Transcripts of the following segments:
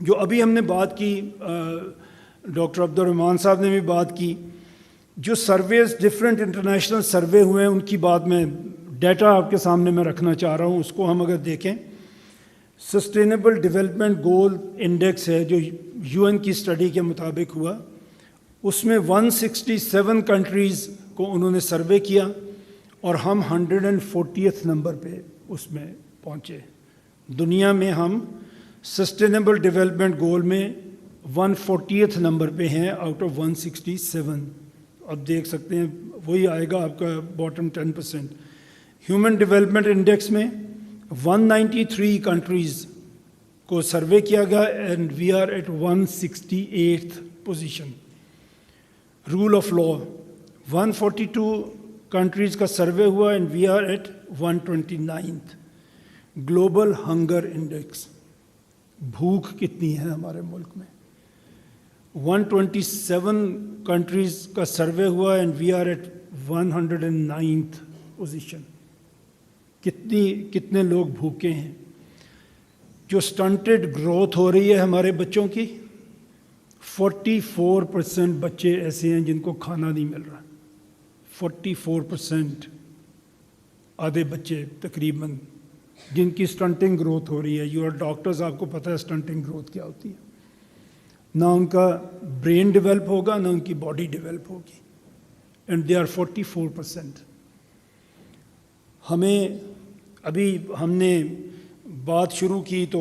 جو ابھی ہم نے بات کی، ڈاکٹر عبد الرحمان صاحب نے بھی بات کی، جو سرویز ڈفرینٹ انٹرنیشنل سروے ہوئے ہیں ان کی بات میں ڈیٹا آپ کے سامنے میں رکھنا چاہ رہا ہوں. اس کو ہم اگر دیکھیں، سسٹینیبل ڈیولپمنٹ گول انڈیکس ہے جو یو این کی اسٹڈی کے مطابق ہوا، اس میں 167 کنٹریز کو انہوں نے سروے کیا اور ہم 140th نمبر پہ اس میں پہنچے. دنیا میں ہم سسٹینیبل ڈیولپمنٹ گول میں 140th نمبر پہ ہیں آؤٹ آف 167. اب دیکھ سکتے ہیں وہی آئے گا آپ کا باٹم 10%. ہیومن ڈیولپمنٹ انڈیکس میں 193 کنٹریز کو سروے کیا گیا and we are at 168th position. Rule of law 142 countries کا سروے ہوا and we are at 129th. Global hunger index, بھوک کتنی ہے ہمارے ملک میں، 127 کنٹریز کا سروے ہوا and we are at 109th position. کتنے لوگ بھوکے ہیں. جو سٹنٹڈ گروتھ ہو رہی ہے ہمارے بچوں کی، 44% بچے ایسے ہیں جن کو کھانا نہیں مل رہا. 44% آدھے بچے تقریباً جن کی سٹنٹنگ گروتھ ہو رہی ہے. یو آر ڈاکٹرز، آپ کو پتہ ہے سٹنٹنگ گروتھ کیا ہوتی ہے. نہ ان کا برین ڈیولپ ہوگا نہ ان کی باڈی ڈیولپ ہوگی اینڈ دے آر 44%. ابھی ہم نے بات شروع کی تو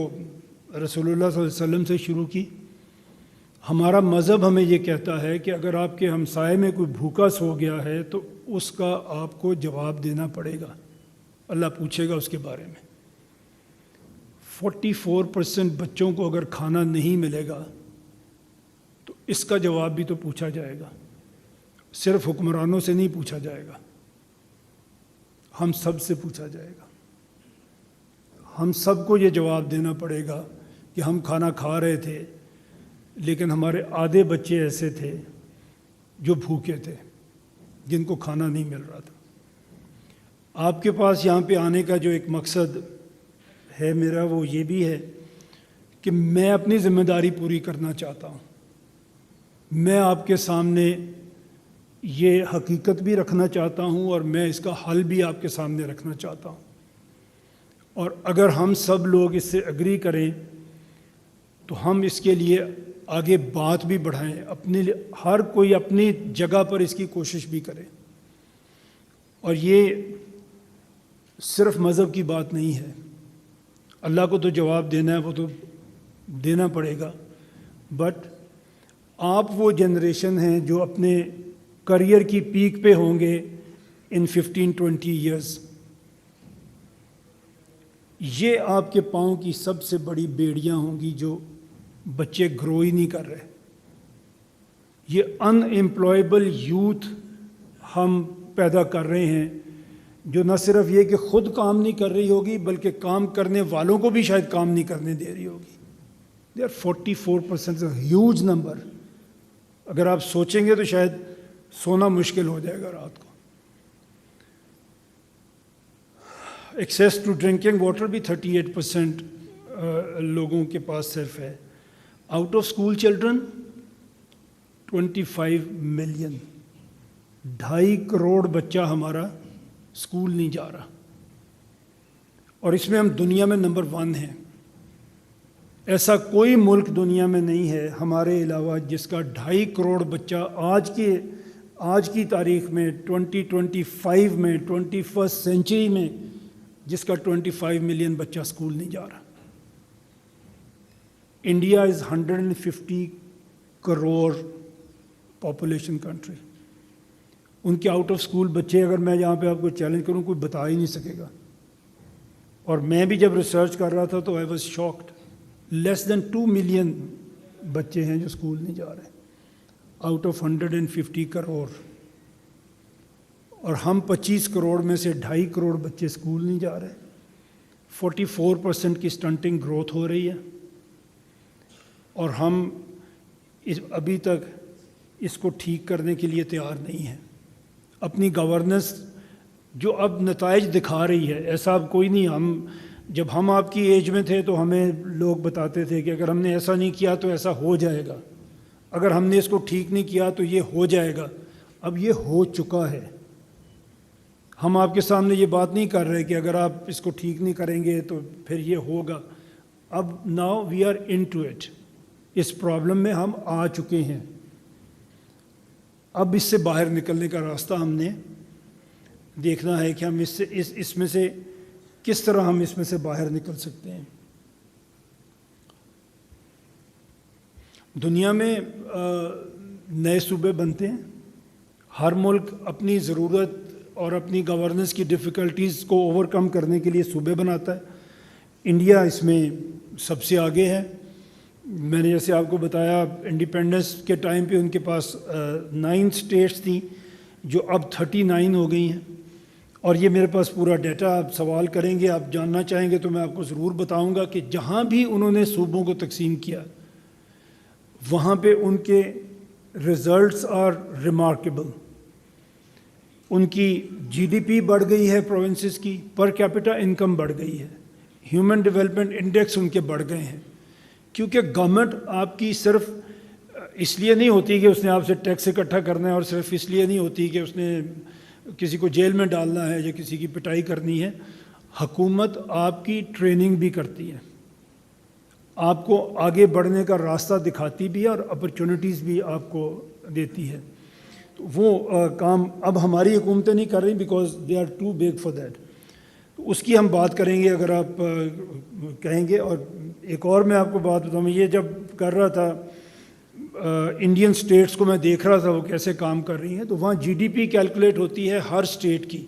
رسول اللہ صلی اللہ علیہ وسلم سے شروع کی. ہمارا مذہب ہمیں یہ کہتا ہے کہ اگر آپ کے ہمسائے میں کوئی بھوکا سو گیا ہے تو اس کا آپ کو جواب دینا پڑے گا، اللہ پوچھے گا اس کے بارے میں. 44% بچوں کو اگر کھانا نہیں ملے گا تو اس کا جواب بھی تو پوچھا جائے گا. صرف حکمرانوں سے نہیں پوچھا جائے گا، ہم سب سے پوچھا جائے گا. ہم سب کو یہ جواب دینا پڑے گا کہ ہم کھانا کھا رہے تھے لیکن ہمارے آدھے بچے ایسے تھے جو بھوکے تھے، جن کو کھانا نہیں مل رہا تھا. آپ کے پاس یہاں پہ آنے کا جو ایک مقصد ہے میرا، وہ یہ بھی ہے کہ میں اپنی ذمہ داری پوری کرنا چاہتا ہوں. میں آپ کے سامنے یہ حقیقت بھی رکھنا چاہتا ہوں اور میں اس کا حل بھی آپ کے سامنے رکھنا چاہتا ہوں. اور اگر ہم سب لوگ اس سے اگری کریں تو ہم اس کے لیے آگے بات بھی بڑھائیں، ہر کوئی اپنی جگہ پر اس کی کوشش بھی کرے. اور یہ صرف مذہب کی بات نہیں ہے، اللہ کو تو جواب دینا ہے، وہ تو دینا پڑے گا. بٹ آپ وہ جنریشن ہیں جو اپنے کریئر کی پیک پہ ہوں گے ان 15-20 ایئرز. یہ آپ کے پاؤں کی سب سے بڑی بیڑیاں ہوں گی جو بچے گرو ہی نہیں کر رہے. یہ ان ایمپلائیبل یوتھ ہم پیدا کر رہے ہیں جو نہ صرف یہ کہ خود کام نہیں کر رہی ہوگی بلکہ کام کرنے والوں کو بھی شاید کام نہیں کرنے دے رہی ہوگی. They are 44%، huge number. اگر آپ سوچیں گے تو شاید سونا مشکل ہو جائے گا رات کو. ایکسیس ٹو ڈرنکنگ واٹر بھی 38% لوگوں کے پاس صرف ہے. Out of school children 25 million, 2.5 crore بچہ ہمارا اسکول نہیں جا رہا، اور اس میں ہم دنیا میں نمبر 1 ہیں. ایسا کوئی ملک دنیا میں نہیں ہے ہمارے علاوہ جس کا 2.5 کروڑ بچہ آج کی تاریخ میں 2025 میں 21st سینچری میں جس کا 25 ملین بچہ اسکول نہیں جا رہا. India is 150 crore population country. ان کے آؤٹ آف اسکول بچے اگر میں یہاں پہ آپ کو چیلنج کروں کوئی بتا ہی نہیں سکے گا. اور میں بھی جب ریسرچ کر رہا تھا تو I was shocked. Less than 2 million بچے ہیں جو اسکول نہیں جا رہے آؤٹ آف 150 کروڑ. اور ہم 25 کروڑ میں سے 2.5 کروڑ بچے اسکول نہیں جا رہے. 44% کی سٹنٹنگ گروتھ ہو رہی ہے اور ہم ابھی تک اس کو ٹھیک کرنے کے لیے تیار نہیں ہیں. اپنی گورننس جو اب نتائج دکھا رہی ہے، ایسا اب کوئی نہیں جب ہم آپ کی ایج میں تھے تو ہمیں لوگ بتاتے تھے کہ اگر ہم نے ایسا نہیں کیا تو ایسا ہو جائے گا، اگر ہم نے اس کو ٹھیک نہیں کیا تو یہ ہو جائے گا۔ اب یہ ہو چکا ہے۔ ہم آپ کے سامنے یہ بات نہیں کر رہے کہ اگر آپ اس کو ٹھیک نہیں کریں گے تو پھر یہ ہوگا۔ اب now we are into it, اس پرابلم میں ہم آ چکے ہیں۔ اب اس سے باہر نکلنے کا راستہ ہم نے دیکھنا ہے کہ ہم اس میں سے کس طرح ہم اس میں سے باہر نکل سکتے ہیں۔ دنیا میں نئے صوبے بنتے ہیں، ہر ملک اپنی ضرورت اور اپنی گورننس کی ڈیفیکلٹیز کو اوور کم کرنے کے لیے صوبے بناتا ہے۔ انڈیا اس میں سب سے آگے ہے۔ میں نے جیسے آپ کو بتایا انڈیپینڈنس کے ٹائم پہ ان کے پاس 9 اسٹیٹس تھیں جو اب 39 ہو گئی ہیں، اور یہ میرے پاس پورا ڈیٹا، آپ سوال کریں گے، آپ جاننا چاہیں گے تو میں آپ کو ضرور بتاؤں گا کہ جہاں بھی انہوں نے صوبوں کو تقسیم کیا وہاں پہ ان کے ریزلٹس آر ریمارکیبل۔ ان کی جی ڈی پی بڑھ گئی ہے، پروونسز کی پر کیپٹا انکم بڑھ گئی ہے، ہیومن ڈیولپمنٹ انڈیکس ان کے بڑھ گئے ہیں، کیونکہ گورنمنٹ آپ کی صرف اس لیے نہیں ہوتی کہ اس نے آپ سے ٹیکس اکٹھا کرنا ہے، اور صرف اس لیے نہیں ہوتی کہ اس نے کسی کو جیل میں ڈالنا ہے یا کسی کی پٹائی کرنی ہے۔ حکومت آپ کی ٹریننگ بھی کرتی ہے، آپ کو آگے بڑھنے کا راستہ دکھاتی بھی ہے اور اپرچونٹیز بھی آپ کو دیتی ہے۔ تو وہ کام اب ہماری حکومتیں نہیں کر رہی because they are too big for that. تو اس کی ہم بات کریں گے اگر آپ کہیں گے۔ اور ایک اور میں آپ کو بات بتاؤں، یہ جب کر رہا تھا انڈین اسٹیٹس کو میں دیکھ رہا تھا وہ کیسے کام کر رہی ہیں، تو وہاں جی ڈی پی کیلکولیٹ ہوتی ہے ہر اسٹیٹ کی،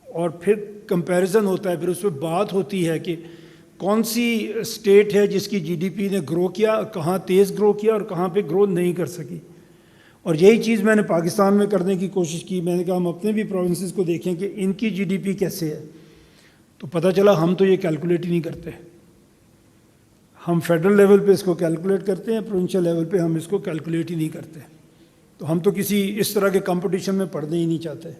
اور پھر کمپیریزن ہوتا ہے، پھر اس پہ بات ہوتی ہے کہ کون سی اسٹیٹ ہے جس کی جی ڈی پی نے گرو کیا، کہاں تیز گرو کیا اور کہاں پہ گرو نہیں کر سکی۔ اور یہی چیز میں نے پاکستان میں کرنے کی کوشش کی۔ میں نے کہا ہم اپنے بھی پروونسز کو دیکھیں کہ ان کی جی ڈی پی کیسے ہے، تو پتہ چلا ہم تو یہ کیلکولیٹ ہی نہیں کرتے۔ ہم فیڈرل لیول پہ اس کو کیلکولیٹ کرتے ہیں، پروونشل لیول پہ ہم اس کو کیلکولیٹ ہی نہیں کرتے۔ تو ہم تو کسی اس طرح کے کمپٹیشن میں پڑھنا ہی نہیں چاہتے۔